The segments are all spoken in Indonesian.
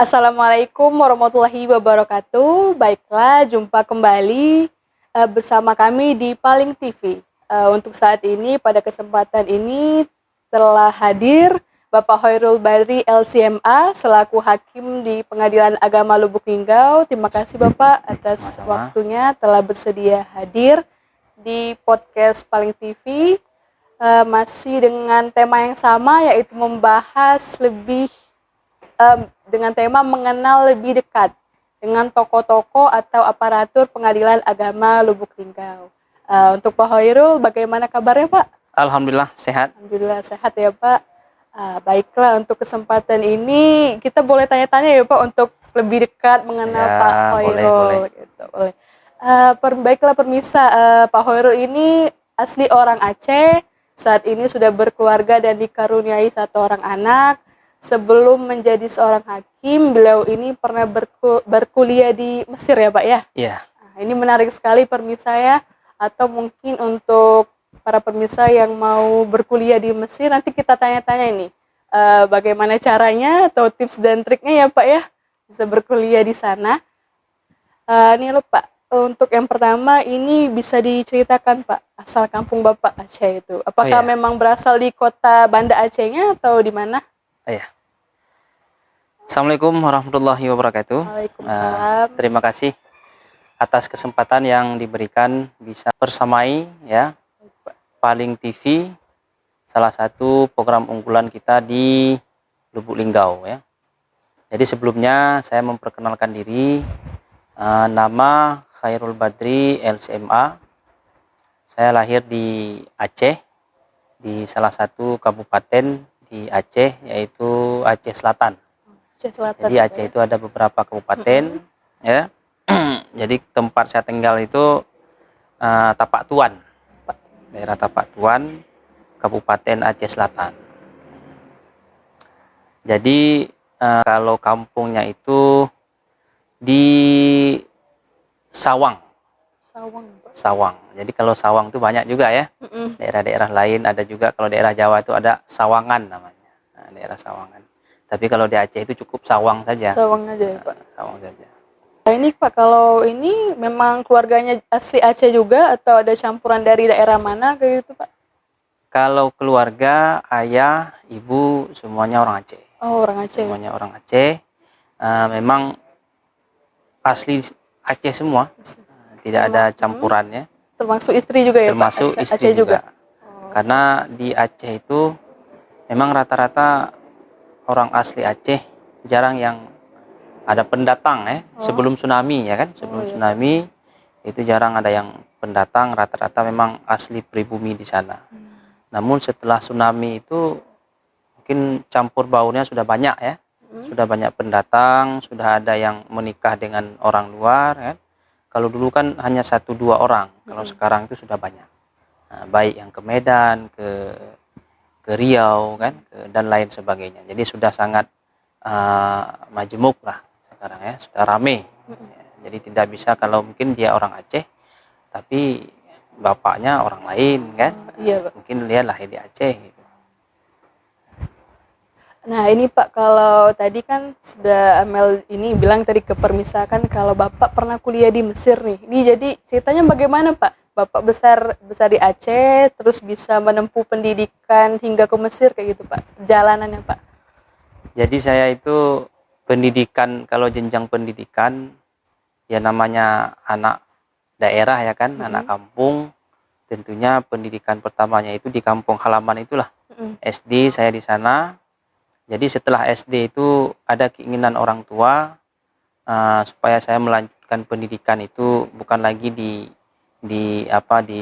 Assalamualaikum warahmatullahi wabarakatuh. Baiklah, jumpa kembali bersama kami di Paling TV. Untuk saat ini, pada kesempatan ini telah hadir Bapak Hoirul Badri LCMA selaku Hakim di Pengadilan Agama Lubuk Linggau. Terima kasih Bapak atas Sama-sama. waktunya telah bersedia hadir di podcast Paling TV. Masih dengan tema yang sama, yaitu membahas lebih dengan tema mengenal lebih dekat dengan tokoh-tokoh atau aparatur Pengadilan Agama Lubuk Linggau. Untuk Pak Hoirul, bagaimana kabarnya Pak? Alhamdulillah sehat. Alhamdulillah sehat ya Pak. Baiklah, untuk kesempatan ini kita boleh tanya-tanya ya Pak untuk lebih dekat mengenal Ya, Pak boleh. Hoirul. Gitu, boleh. Baiklah permisa, Pak Hoirul ini asli orang Aceh, saat ini sudah berkeluarga dan dikaruniai satu orang anak. Sebelum menjadi seorang hakim, beliau ini pernah berkuliah di Mesir ya Pak ya? Iya. Nah, ini menarik sekali permisa ya, atau mungkin untuk para pemirsa yang mau berkuliah di Mesir, nanti kita tanya-tanya ini, bagaimana caranya atau tips dan triknya ya Pak ya, bisa berkuliah di sana. Ini loh Pak, untuk yang pertama ini bisa diceritakan Pak, asal kampung Bapak Aceh itu. Apakah iya. memang berasal di kota Banda Acehnya atau di mana? Iya. Assalamualaikum warahmatullahi wabarakatuh. Waalaikumsalam. Terima kasih atas kesempatan yang diberikan bisa bersamai ya Paling TV, salah satu program unggulan kita di Lubuk Linggau ya. Jadi sebelumnya saya memperkenalkan diri, nama Khairul Badri LCMA. Saya lahir di Aceh, di salah satu kabupaten di Aceh, yaitu Aceh Selatan. Aceh Selatan. Jadi Aceh itu ada beberapa kabupaten, ya. Jadi tempat saya tinggal itu Tapak Tuan, daerah Tapak Tuan, Kabupaten Aceh Selatan. Jadi kalau kampungnya itu di Sawang. Sawang. Jadi kalau Sawang itu banyak juga ya. Daerah-daerah lain ada juga. Kalau daerah Jawa itu ada Sawangan namanya. Nah, daerah Sawangan. Tapi kalau di Aceh itu cukup Sawang saja. Sawang aja ya Pak. Sawang saja. Nah, ini Pak, kalau ini memang keluarganya asli Aceh juga atau ada campuran dari daerah mana kayak gitu Pak? Kalau keluarga, ayah, ibu semuanya orang Aceh. Oh, orang Aceh. Semuanya orang Aceh. Memang asli Aceh semua. Tidak ada campurannya. Termasuk istri juga ya Termasuk Pak? istri Aceh juga. Karena di Aceh itu memang rata-rata orang asli Aceh, jarang yang ada pendatang ya. Sebelum tsunami ya kan, sebelum tsunami itu jarang ada yang pendatang, rata-rata memang asli pribumi di sana. Namun setelah tsunami itu mungkin campur baurnya sudah banyak ya. Sudah banyak pendatang, sudah ada yang menikah dengan orang luar kan. Kalau dulu kan hanya 1-2 orang, kalau sekarang itu sudah banyak. Nah, baik yang ke Medan, ke Riau kan, dan lain sebagainya. Jadi sudah sangat majemuk lah sekarang ya, sudah rame. Jadi tidak bisa kalau mungkin dia orang Aceh, tapi bapaknya orang lain kan. Iya Pak. Mungkin dia lahir di Aceh gitu. Nah ini Pak, kalau tadi kan sudah Amel ini bilang tadi kepermisakan kalau Bapak pernah kuliah di Mesir nih. Ini jadi ceritanya bagaimana Pak? Bapak besar di Aceh, terus bisa menempuh pendidikan hingga ke Mesir kayak gitu Pak? Perjalanannya Pak? Jadi saya itu pendidikan, kalau jenjang pendidikan, ya namanya anak daerah ya kan, anak kampung, tentunya pendidikan pertamanya itu di kampung halaman itulah. SD saya di sana. Jadi setelah SD itu ada keinginan orang tua supaya saya melanjutkan pendidikan itu bukan lagi di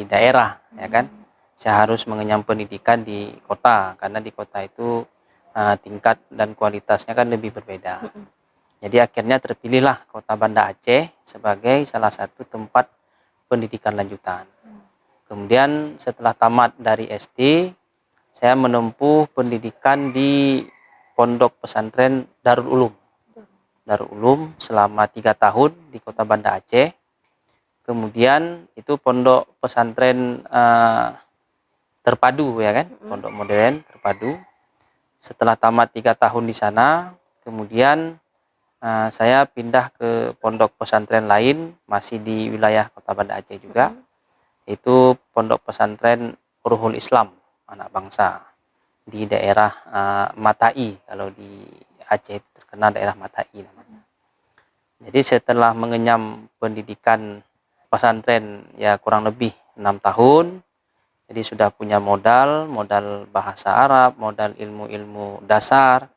daerah ya kan. Saya harus mengenyam pendidikan di kota karena di kota itu tingkat dan kualitasnya kan lebih berbeda. Jadi akhirnya terpilihlah Kota Banda Aceh sebagai salah satu tempat pendidikan lanjutan. Kemudian setelah tamat dari SD, saya menempuh pendidikan di Pondok Pesantren Darul Ulum. Darul Ulum selama 3 tahun di Kota Banda Aceh. Kemudian itu Pondok Pesantren terpadu ya kan, pondok modern terpadu. Setelah tamat 3 tahun di sana, kemudian saya pindah ke pondok pesantren lain, masih di wilayah Kota Banda Aceh juga, itu pondok pesantren Ruhul Islam Anak Bangsa di daerah Matai. Kalau di Aceh itu terkenal daerah Matai namanya. Jadi setelah mengenyam pendidikan pesantren ya kurang lebih 6 tahun, jadi sudah punya modal bahasa Arab, modal ilmu-ilmu dasar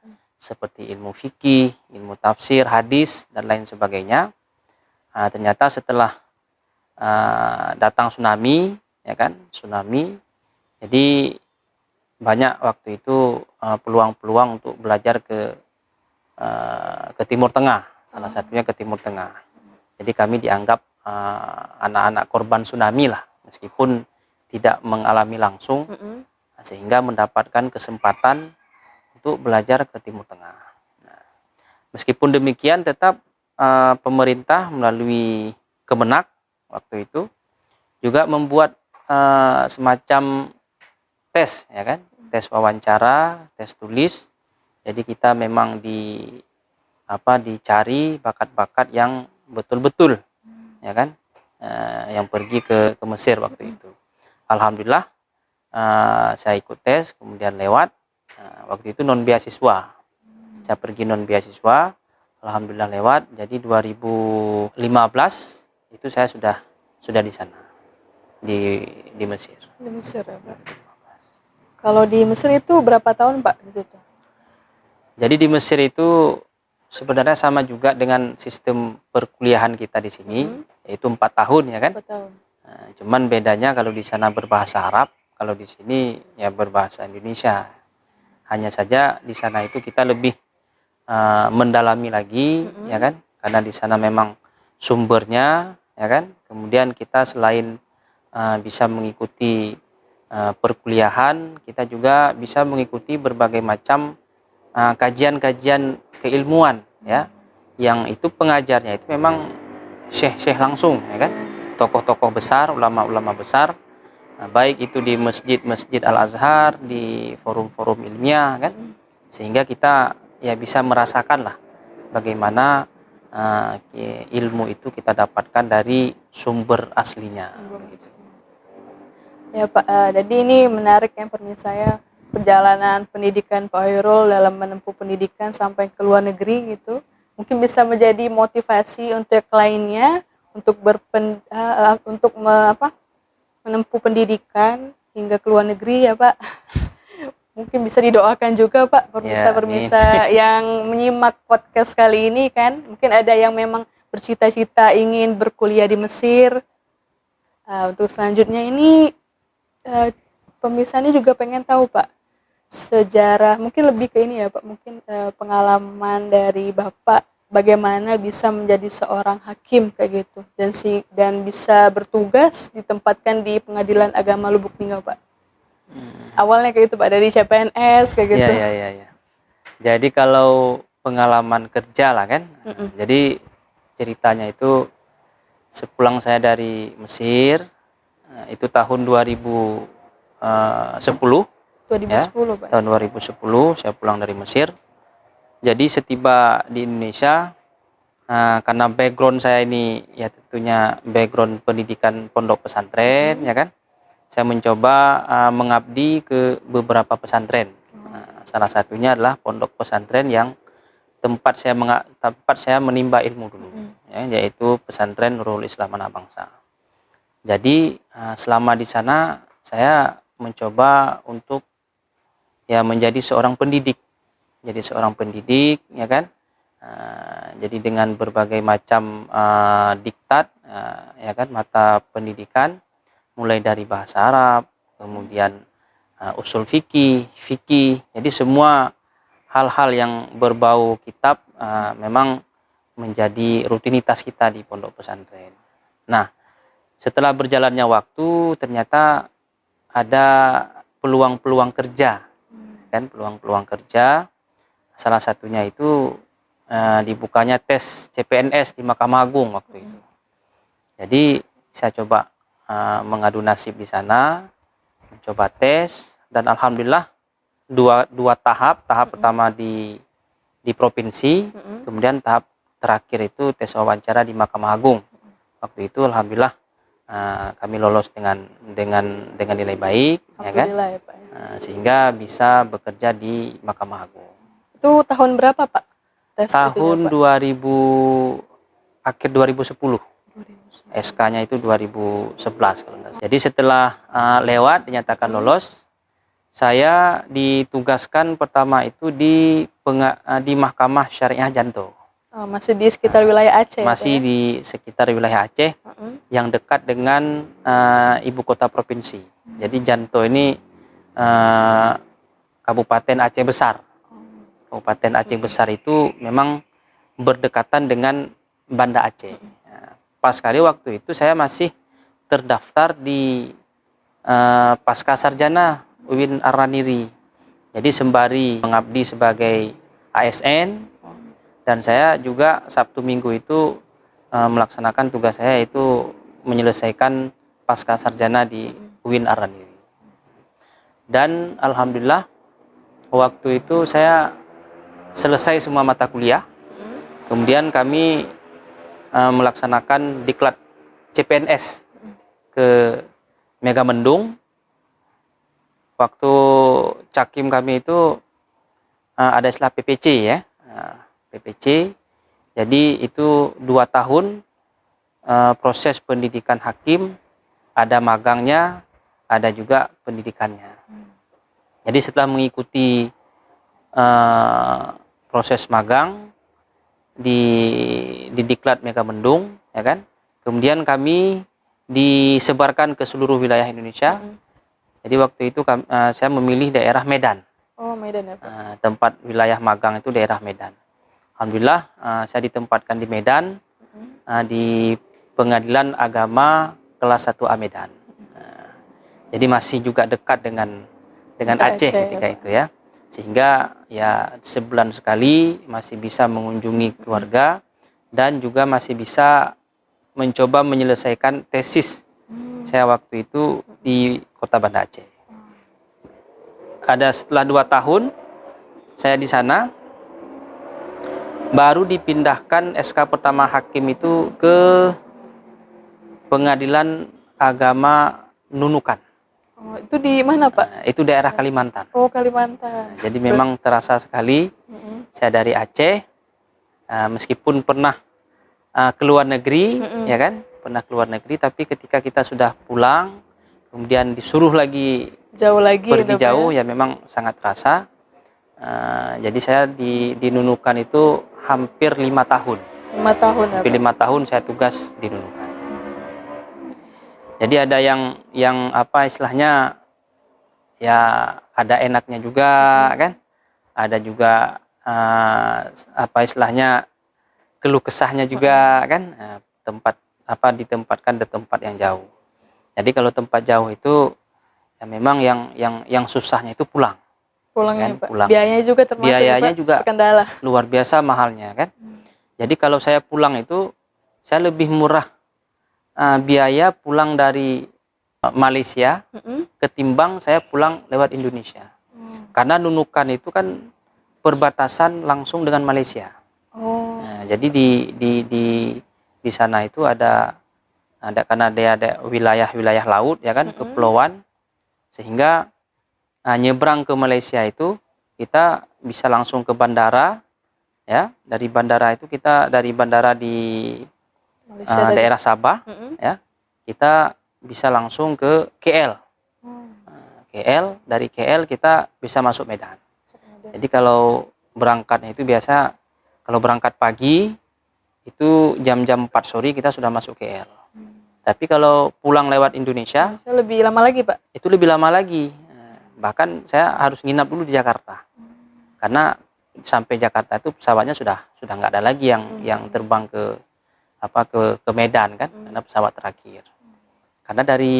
seperti ilmu fikih, ilmu tafsir, hadis dan lain sebagainya. Ternyata setelah datang tsunami, ya kan, tsunami, jadi banyak waktu itu peluang-peluang untuk belajar ke Timur Tengah, salah satunya ke Timur Tengah. Jadi kami dianggap anak-anak korban tsunami lah, meskipun tidak mengalami langsung, sehingga mendapatkan kesempatan untuk belajar ke Timur Tengah. Nah, meskipun demikian, tetap pemerintah melalui Kemenak waktu itu juga membuat semacam tes, ya kan, tes wawancara, tes tulis. Jadi kita memang dicari bakat-bakat yang betul-betul, ya kan, yang pergi ke Mesir waktu itu. Alhamdulillah saya ikut tes, kemudian lewat. Waktu itu non beasiswa, saya pergi non beasiswa, alhamdulillah lewat. Jadi 2015 itu saya sudah di sana, di Mesir. Di Mesir ya Pak. Kalau di Mesir itu berapa tahun Pak di situ? Jadi di Mesir itu sebenarnya sama juga dengan sistem perkuliahan kita di sini, yaitu 4 tahun, ya kan. 4 tahun. Cuman bedanya kalau di sana berbahasa Arab, kalau di sini ya berbahasa Indonesia. Hanya saja di sana itu kita lebih mendalami lagi, ya kan, karena di sana memang sumbernya, ya kan. Kemudian kita selain bisa mengikuti perkuliahan, kita juga bisa mengikuti berbagai macam kajian-kajian keilmuan, ya, yang itu pengajarnya itu memang syekh-syekh langsung, ya kan, tokoh-tokoh besar, ulama-ulama besar. Baik itu di masjid-masjid Al-Azhar, di forum-forum ilmiah, kan, sehingga kita ya bisa merasakan lah bagaimana ilmu itu kita dapatkan dari sumber aslinya. Ya Pak, jadi ini menarik ya saya, perjalanan pendidikan Pak Hoirul dalam menempuh pendidikan sampai ke luar negeri gitu. Mungkin bisa menjadi motivasi untuk lainnya untuk menempuh pendidikan hingga ke luar negeri ya Pak. Mungkin bisa didoakan juga Pak permisa-permisa yang menyimak podcast kali ini kan. Mungkin ada yang memang bercita-cita ingin berkuliah di Mesir. Untuk selanjutnya ini pemirsa ini juga pengen tahu Pak sejarah, mungkin lebih ke ini ya Pak, mungkin pengalaman dari Bapak bagaimana bisa menjadi seorang hakim kayak gitu dan bisa bertugas ditempatkan di Pengadilan Agama Lubuk Linggau Pak. Awalnya kayak gitu Pak, dari CPNS kayak gitu. Iya. Jadi kalau pengalaman kerja lah kan, jadi ceritanya itu sepulang saya dari Mesir, itu tahun 2010. 2010 ya, Pak. Tahun 2010 saya pulang dari Mesir. Jadi setiba di Indonesia, karena background saya ini ya tentunya background pendidikan pondok pesantren, ya kan, saya mencoba mengabdi ke beberapa pesantren. Salah satunya adalah pondok pesantren yang tempat saya menimba ilmu dulu, ya, yaitu pesantren Nurul Islam Anak Bangsa. Jadi selama di sana saya mencoba untuk ya menjadi seorang pendidik. Jadi seorang pendidik, ya kan. Jadi dengan berbagai macam diktat, ya kan, mata pendidikan, mulai dari bahasa Arab, kemudian usul fikih. Jadi semua hal-hal yang berbau kitab memang menjadi rutinitas kita di pondok pesantren. Nah, setelah berjalannya waktu ternyata ada peluang-peluang kerja, kan, peluang-peluang kerja. Salah satunya itu dibukanya tes CPNS di Mahkamah Agung waktu itu. Jadi saya coba mengadu nasib di sana, mencoba tes, dan alhamdulillah dua tahap pertama di provinsi, kemudian tahap terakhir itu tes wawancara di Mahkamah Agung. Waktu itu alhamdulillah kami lolos dengan nilai baik, ya kan? Alhamdulillah ya Pak. Sehingga bisa bekerja di Mahkamah Agung. Itu tahun berapa Pak? Tes Tahun itunya, Pak? 2000 akhir 2010. 2009. SK-nya itu 2011 kalau nggak salah. Jadi setelah lewat dinyatakan lolos, saya ditugaskan pertama itu di Mahkamah Syariah Janto. Oh, masih di sekitar wilayah Aceh. Masih ya? di sekitar wilayah Aceh yang dekat dengan ibu kota provinsi. Jadi Janto ini Kabupaten Aceh Besar. Kabupaten Aceh Besar itu memang berdekatan dengan Banda Aceh. Pas kali waktu itu saya masih terdaftar di Pasca Sarjana UIN Ar-Raniri. Jadi sembari mengabdi sebagai ASN, dan saya juga Sabtu Minggu itu melaksanakan tugas saya itu menyelesaikan Pasca Sarjana di UIN Ar-Raniri. Dan alhamdulillah waktu itu saya selesai semua mata kuliah. Kemudian kami melaksanakan diklat CPNS ke Megamendung. Waktu Cakim kami itu ada istilah PPC ya, PPC. Jadi itu 2 tahun proses pendidikan hakim, ada magangnya, ada juga pendidikannya. Jadi setelah mengikuti proses magang di Diklat Megamendung, ya kan? Kemudian kami disebarkan ke seluruh wilayah Indonesia. Jadi waktu itu saya memilih daerah Medan. Oh, Medan ya Pak. Tempat wilayah magang itu daerah Medan. Alhamdulillah saya ditempatkan di Medan, di Pengadilan Agama kelas 1A Medan. Jadi masih juga dekat dengan Aceh ketika itu ya. Sehingga ya sebulan sekali masih bisa mengunjungi keluarga dan juga masih bisa mencoba menyelesaikan tesis saya waktu itu di Kota Banda Aceh. Ada setelah 2 tahun saya di sana, baru dipindahkan SK pertama hakim itu ke Pengadilan Agama Nunukan. Oh, itu di mana Pak? Itu daerah Kalimantan. Oh, Kalimantan. Jadi memang terasa sekali saya dari Aceh, meskipun pernah keluar negeri, ya kan, pernah keluar negeri, tapi ketika kita sudah pulang, kemudian disuruh lagi jauh lagi pergi gitu, jauh, ya? ya memang sangat terasa. Jadi saya di Nunukan itu hampir 5 tahun. 5 tahun ya Hampir Pak? 5 tahun saya tugas di Nunukan. Jadi ada yang apa istilahnya, ya ada enaknya juga kan, ada juga apa istilahnya keluh kesahnya juga kan, ditempatkan di tempat yang jauh. Jadi kalau tempat jauh itu ya memang yang susahnya itu pulang. Pulangnya Kan? Pak. Pulang. Biayanya juga termasuk Biayanya Pak, juga kendala. luar biasa mahalnya kan. Jadi kalau saya pulang itu saya lebih murah biaya pulang dari Malaysia ketimbang saya pulang lewat Indonesia. Karena Nunukan itu kan perbatasan langsung dengan Malaysia. Oh. Nah, jadi di sana itu ada karena ada wilayah-wilayah laut ya kan, kepulauan, sehingga nyebrang ke Malaysia itu kita bisa langsung ke bandara ya. Dari bandara itu dari bandara di daerah Sabah ya, kita bisa langsung ke KL. KL, dari KL kita bisa masuk Medan. Jadi kalau berangkatnya itu biasa, kalau berangkat pagi itu jam-jam 4 sore kita sudah masuk KL. Tapi kalau pulang lewat Indonesia, lebih lama lagi Pak? Itu lebih lama lagi. Bahkan saya harus nginap dulu di Jakarta. Karena sampai Jakarta itu pesawatnya sudah nggak ada lagi yang terbang ke Medan kan, karena pesawat terakhir. Karena dari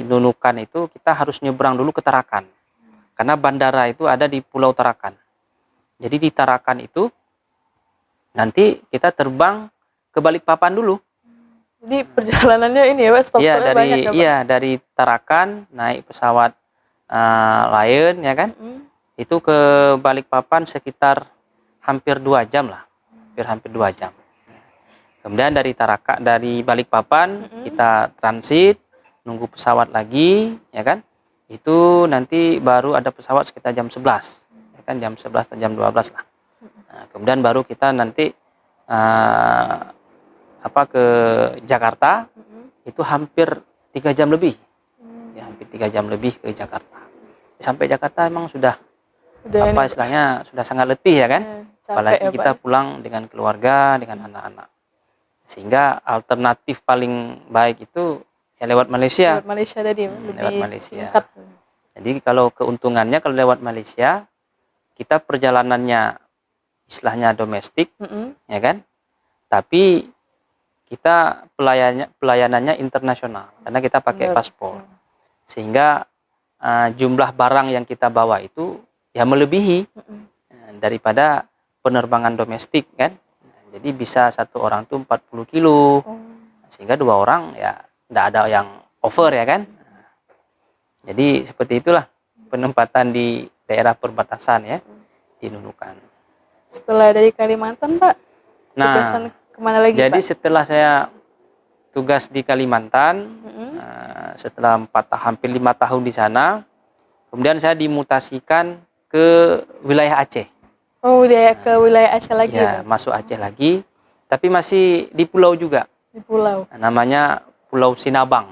Nunukan itu kita harus nyebrang dulu ke Tarakan. Karena bandara itu ada di Pulau Tarakan. Jadi di Tarakan itu nanti kita terbang ke Balikpapan dulu. Jadi perjalanannya ini ya Pak, stop-stopnya banyak ya Pak? Iya, dari Tarakan naik pesawat Lion ya kan. Itu ke Balikpapan sekitar hampir 2 jam lah. Hampir 2 jam. Kemudian dari Balikpapan kita transit, nunggu pesawat lagi, ya kan? Itu nanti baru ada pesawat sekitar jam 11, ya kan, jam 11 atau jam 12 lah. Nah, kemudian baru kita nanti ke Jakarta, itu hampir 3 jam lebih, ya hampir 3 jam lebih ke Jakarta. Sampai Jakarta emang sudah istilahnya sudah sangat letih, ya kan? Apalagi kita pulang dengan keluarga, dengan anak-anak. Sehingga alternatif paling baik itu ya lewat Malaysia. Lewat Malaysia tadi lebih lewat Malaysia. singkat. Jadi kalau keuntungannya kalau lewat Malaysia, kita perjalanannya istilahnya domestik, ya kan? Tapi kita pelayanannya internasional karena kita pakai paspor. Sehingga jumlah barang yang kita bawa itu ya melebihi daripada penerbangan domestik, kan? Jadi bisa satu orang tuh 40 kilo, sehingga 2 orang ya tidak ada yang over, ya kan? Jadi seperti itulah penempatan di daerah perbatasan, ya, di Nunukan. Setelah dari Kalimantan, Pak, tugasan kemana lagi, jadi Pak? Setelah saya tugas di Kalimantan, setelah hampir 5 tahun di sana, kemudian saya dimutasikan ke wilayah Aceh. Oh, ke wilayah Aceh lagi, ya, Pak? Masuk Aceh lagi, tapi masih di pulau juga. Di pulau. Namanya Pulau Sinabang.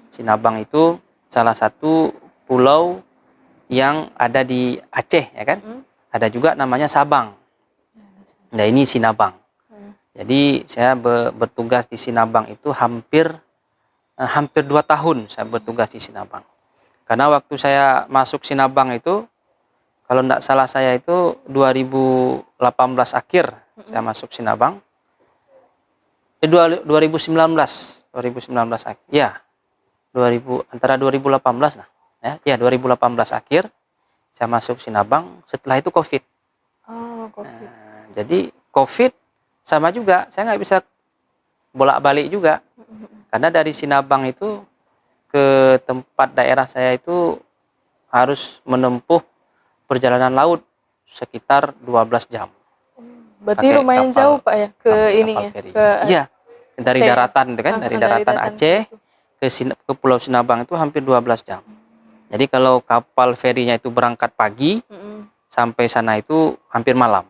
Sinabang itu salah satu pulau yang ada di Aceh, ya kan? Ada juga namanya Sabang. Nah, ini Sinabang. Jadi saya bertugas di Sinabang itu hampir 2 tahun saya bertugas di Sinabang. Karena waktu saya masuk Sinabang itu, kalau tidak salah saya itu 2018 akhir saya masuk Sinabang. 2019 akhir. Ya. Antara 2018 lah. Ya, 2018 akhir saya masuk Sinabang, setelah itu Covid. Oh, Covid. Jadi Covid sama juga, saya nggak bisa bolak-balik juga. Karena dari Sinabang itu ke tempat daerah saya itu harus menempuh perjalanan laut sekitar 12 jam. Berarti lumayan jauh, Pak, ya, ke ini ya? Iya, dari daratan itu kan, dari daratan Aceh ke Pulau Sinabang itu hampir 12 jam. Jadi kalau kapal ferinya itu berangkat pagi, sampai sana itu hampir malam.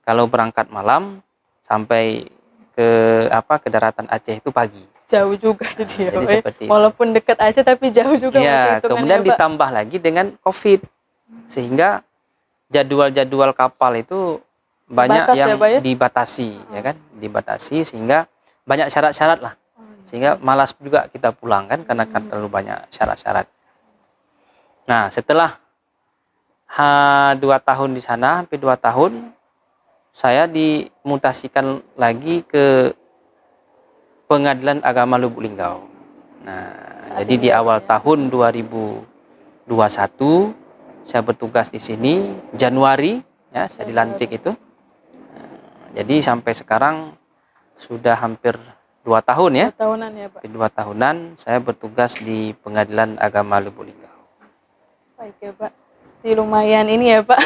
Kalau berangkat malam, sampai ke daratan Aceh itu pagi. Jauh juga jadi ya, jadi seperti walaupun dekat aja tapi jauh juga ya, masih hitungannya, kemudian Pak. ditambah lagi dengan Covid. Sehingga jadwal-jadwal kapal itu banyak Batas, yang ya, Pak, ya? dibatasi, ya kan? Dibatasi sehingga banyak syarat-syarat lah. Sehingga malas juga kita pulang, kan, karena kan terlalu banyak syarat-syarat. Nah, setelah 2 tahun di sana, hampir 2 tahun, saya dimutasikan lagi ke Pengadilan Agama Lubuk Linggau. Nah, jadi di awal tahun 2021 saya bertugas di sini, Januari, ya, saya dilantik itu. Jadi sampai sekarang sudah hampir 2 tahun, ya. 2 tahunan, ya, Pak. 2 tahunan saya bertugas di Pengadilan Agama Lubuk Linggau. Baik, ya, Pak. Jadi lumayan ini ya, Pak.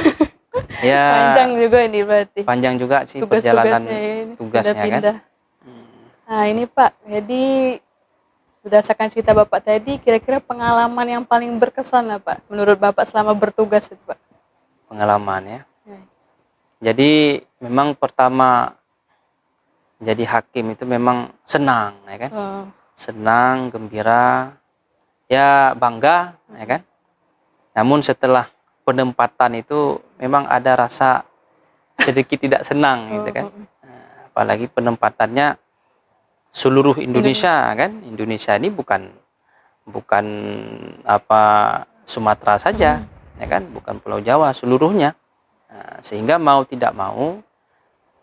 Ya, panjang juga ini berarti. Panjang juga sih perjalanan tugasnya, pindah-pindah, kan. Nah, ini Pak, jadi berdasarkan cerita Bapak tadi, kira-kira pengalaman yang paling berkesan lah, Pak, menurut Bapak selama bertugas itu, Pak? Pengalaman, ya. Jadi memang pertama jadi hakim itu memang senang, ya kan? Senang, gembira, ya bangga, ya kan? Namun setelah penempatan itu memang ada rasa sedikit tidak senang, gitu kan? Apalagi penempatannya seluruh Indonesia, kan? Indonesia ini bukan Sumatera saja, ya kan? Bukan Pulau Jawa, seluruhnya. Nah, sehingga mau tidak mau,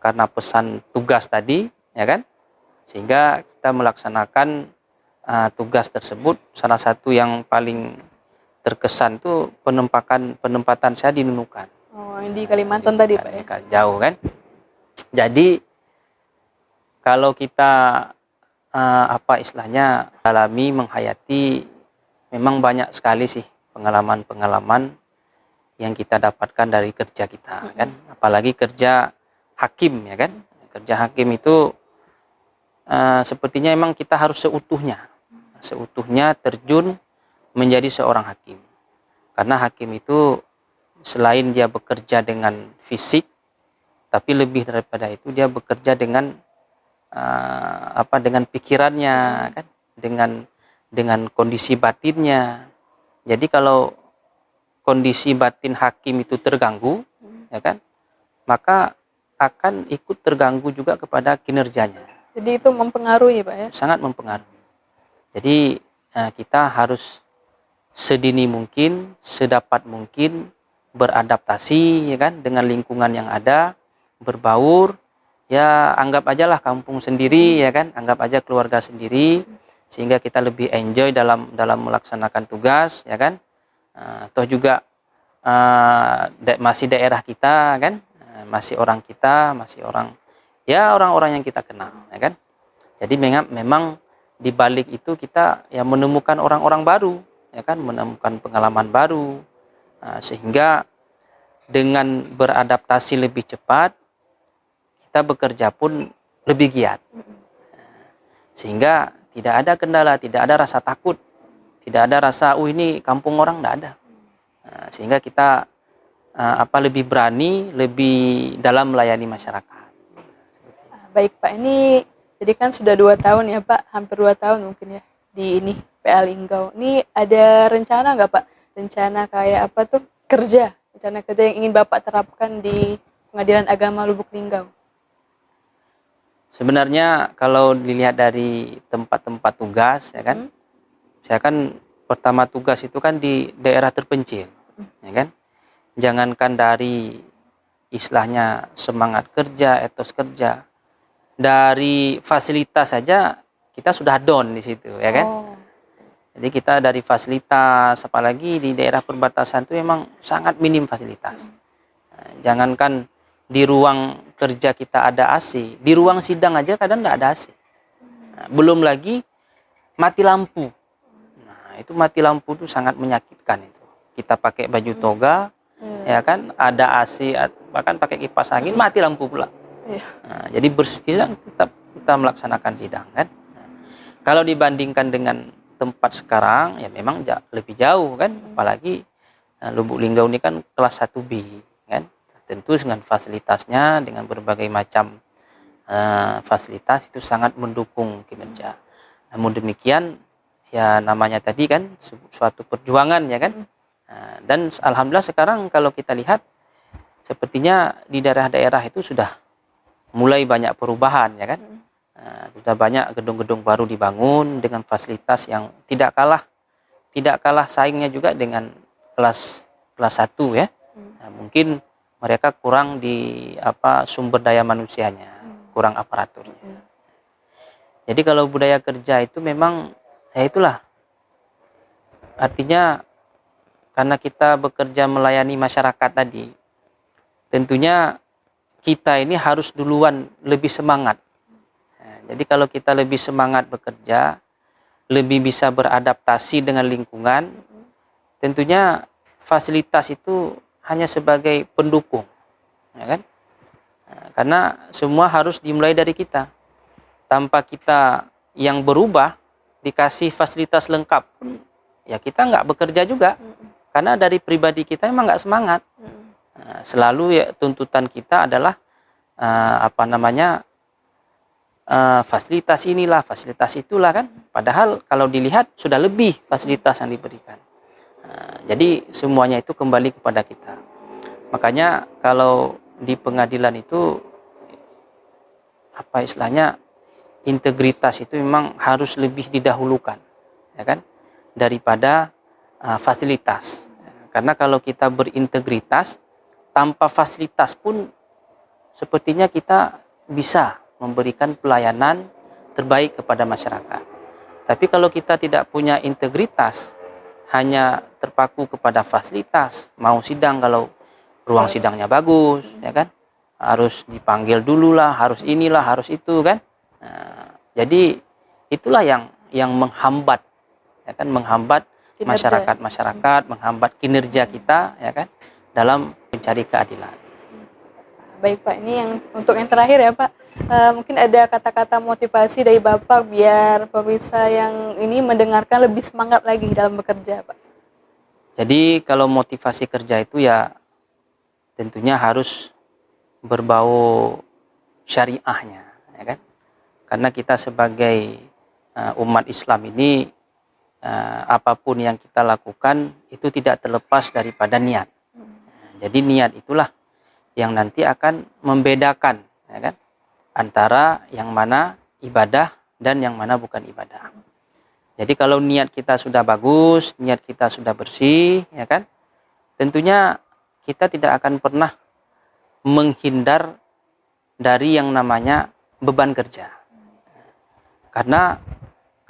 karena pesan tugas tadi, ya kan? Sehingga kita melaksanakan tugas tersebut. Salah satu yang paling terkesan itu penempatan saya di Nunukan. Oh, yang di Kalimantan tadi, Pak, ya? Jauh, kan? Jadi kalau kita istilahnya alami, menghayati, memang banyak sekali sih pengalaman-pengalaman yang kita dapatkan dari kerja kita, kan? Apalagi kerja hakim, ya kan? Kerja hakim itu sepertinya memang kita harus seutuhnya terjun menjadi seorang hakim. Karena hakim itu selain dia bekerja dengan fisik, tapi lebih daripada itu dia bekerja dengan dengan pikirannya, kan, dengan kondisi batinnya. Jadi kalau kondisi batin hakim itu terganggu, ya kan, maka akan ikut terganggu juga kepada kinerjanya. Jadi itu mempengaruhi, Pak, ya? Sangat mempengaruhi. Jadi kita harus sedini mungkin, sedapat mungkin beradaptasi, ya kan, dengan lingkungan yang ada, berbaur, ya anggap aja lah kampung sendiri, ya kan, anggap aja keluarga sendiri, sehingga kita lebih enjoy dalam melaksanakan tugas, ya kan. Toh juga masih daerah kita, kan, masih orang kita, masih orang-orang yang kita kenal, ya kan. Jadi memang di balik itu kita ya menemukan orang-orang baru, ya kan, menemukan pengalaman baru, sehingga dengan beradaptasi lebih cepat kita bekerja pun lebih giat, sehingga tidak ada kendala, tidak ada rasa takut, tidak ada rasa ini kampung orang, tidak ada. Sehingga kita lebih berani, lebih dalam melayani masyarakat. Baik, Pak, ini jadi kan sudah 2 tahun ya, Pak, hampir 2 tahun mungkin ya di ini PA Linggau. Ini ada rencana nggak, Pak? Rencana kayak apa tuh, rencana kerja yang ingin Bapak terapkan di Pengadilan Agama Lubuk Linggau? Sebenarnya kalau dilihat dari tempat-tempat tugas, ya kan, saya kan pertama tugas itu kan di daerah terpencil, ya kan. Jangankan dari istilahnya semangat kerja, etos kerja, dari fasilitas saja kita sudah down di situ, ya kan. Jadi kita dari fasilitas, apalagi di daerah perbatasan itu memang sangat minim fasilitas. Jangankan di ruang kerja kita ada AC, di ruang sidang aja kadang nggak ada AC. Belum lagi mati lampu. Nah, itu mati lampu itu sangat menyakitkan itu. Kita pakai baju toga, ya kan, ada AC, bahkan pakai kipas angin, mati lampu pula. Nah, jadi bersidang kita melaksanakan sidang, kan. Nah, kalau dibandingkan dengan tempat sekarang, ya memang lebih jauh, kan. Apalagi Lubuk Linggau ini kan kelas 1B, kan. Tentu dengan fasilitasnya, dengan berbagai macam fasilitas itu sangat mendukung kinerja. Namun demikian, ya namanya tadi kan suatu perjuangan, ya kan. Dan alhamdulillah sekarang kalau kita lihat sepertinya di daerah-daerah itu sudah mulai banyak perubahan, ya kan. Sudah banyak gedung-gedung baru dibangun dengan fasilitas yang tidak kalah saingnya juga dengan kelas 1, ya. Nah, mungkin mereka kurang di sumber daya manusianya, kurang aparaturnya. Jadi kalau budaya kerja itu memang ya itulah, artinya karena kita bekerja melayani masyarakat tadi, tentunya kita ini harus duluan lebih semangat. Jadi kalau kita lebih semangat bekerja, lebih bisa beradaptasi dengan lingkungan, tentunya fasilitas itu hanya sebagai pendukung, ya kan? Karena semua harus dimulai dari kita. Tanpa kita yang berubah, dikasih fasilitas lengkap, ya kita nggak bekerja juga. Karena dari pribadi kita memang nggak semangat. Selalu ya tuntutan kita adalah fasilitas inilah, fasilitas itulah, kan. Padahal kalau dilihat sudah lebih fasilitas yang diberikan. Jadi semuanya itu kembali kepada kita. Makanya kalau di pengadilan itu istilahnya integritas itu memang harus lebih didahulukan, ya kan, daripada fasilitas. Karena kalau kita berintegritas tanpa fasilitas pun sepertinya kita bisa memberikan pelayanan terbaik kepada masyarakat. Tapi kalau kita tidak punya integritas, hanya terpaku kepada fasilitas, mau sidang kalau ruang sidangnya bagus, ya kan, harus dipanggil dulu lah, harus inilah, harus itu, kan. Nah, jadi itulah yang menghambat, ya kan, menghambat masyarakat, menghambat kinerja kita, ya kan, dalam mencari keadilan. Baik, Pak, ini untuk yang terakhir ya, Pak. Mungkin ada kata-kata motivasi dari Bapak biar pemirsa yang ini mendengarkan lebih semangat lagi dalam bekerja, Pak. Jadi kalau motivasi kerja itu ya tentunya harus berbau syariahnya, ya kan? Karena kita sebagai umat Islam ini apapun yang kita lakukan itu tidak terlepas daripada niat. Jadi niat itulah yang nanti akan membedakan, ya kan, antara yang mana ibadah dan yang mana bukan ibadah. Jadi kalau niat kita sudah bagus, niat kita sudah bersih, ya kan, tentunya kita tidak akan pernah menghindar dari yang namanya beban kerja. Karena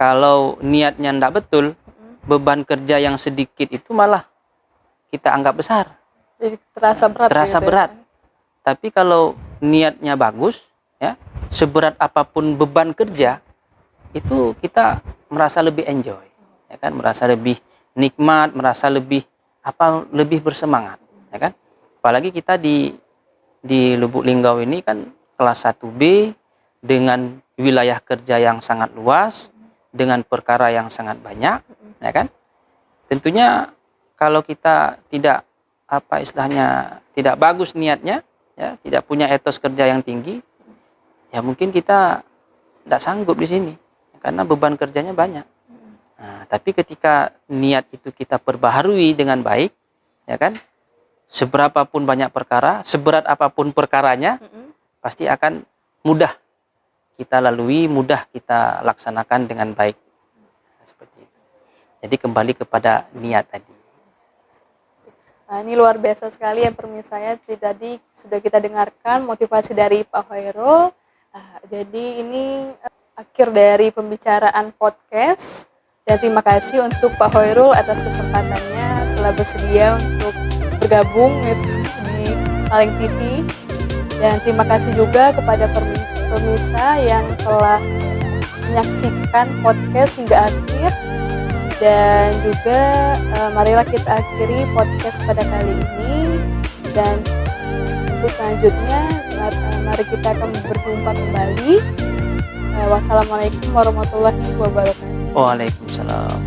kalau niatnya tidak betul, beban kerja yang sedikit itu malah kita anggap besar. Jadi terasa berat. Terasa gitu. berat. Tapi kalau niatnya bagus, ya, seberat apapun beban kerja, itu kita merasa lebih enjoy, ya kan, merasa lebih nikmat, merasa lebih bersemangat, ya kan. Apalagi kita di Lubuk Linggau ini kan kelas 1B dengan wilayah kerja yang sangat luas, dengan perkara yang sangat banyak, ya kan. Tentunya kalau kita tidak tidak bagus niatnya, ya, tidak punya etos kerja yang tinggi, ya mungkin kita tidak sanggup di sini karena beban kerjanya banyak. Nah, tapi ketika niat itu kita perbaharui dengan baik, ya kan, seberapapun banyak perkara, seberat apapun perkaranya, pasti akan mudah kita lalui, mudah kita laksanakan dengan baik. Seperti itu. Jadi kembali kepada niat tadi. Nah, ini luar biasa sekali ya pemirsa ya. Tadi sudah kita dengarkan motivasi dari Pak Hoirul. Jadi ini akhir dari pembicaraan podcast. Dan terima kasih untuk Pak Hoirul atas kesempatannya telah bersedia untuk bergabung di Kaleng TV. Dan terima kasih juga kepada pemirsa yang telah menyaksikan podcast hingga akhir. Dan juga marilah kita akhiri podcast pada kali ini. Dan untuk selanjutnya mari kita akan berjumpa kembali. Wassalamualaikum warahmatullahi wabarakatuh. Waalaikumsalam.